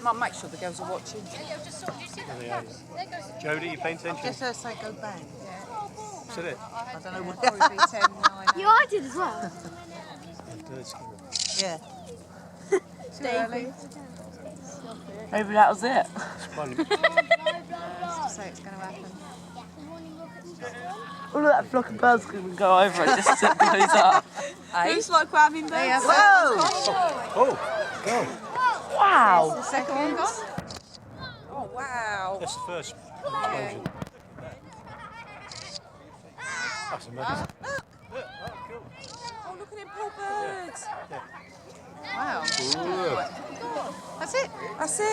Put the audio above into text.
Might make sure the girls are watching. Jodie, you paying attention? Guess her say go bang. Said it? I don't know what. Probably be 10, 9. Yeah, I did as well. Yeah. David. Maybe that was it. Say it's going to happen. All of that flock of birds can go over it just as it blows up. Looks like we're having birds. Whoa! Oh, go. Wow. The second one gone? Oh, wow. That's the first explosion. That's amazing. Oh, look at them poor birds. Wow. Ooh. That's it. That's it.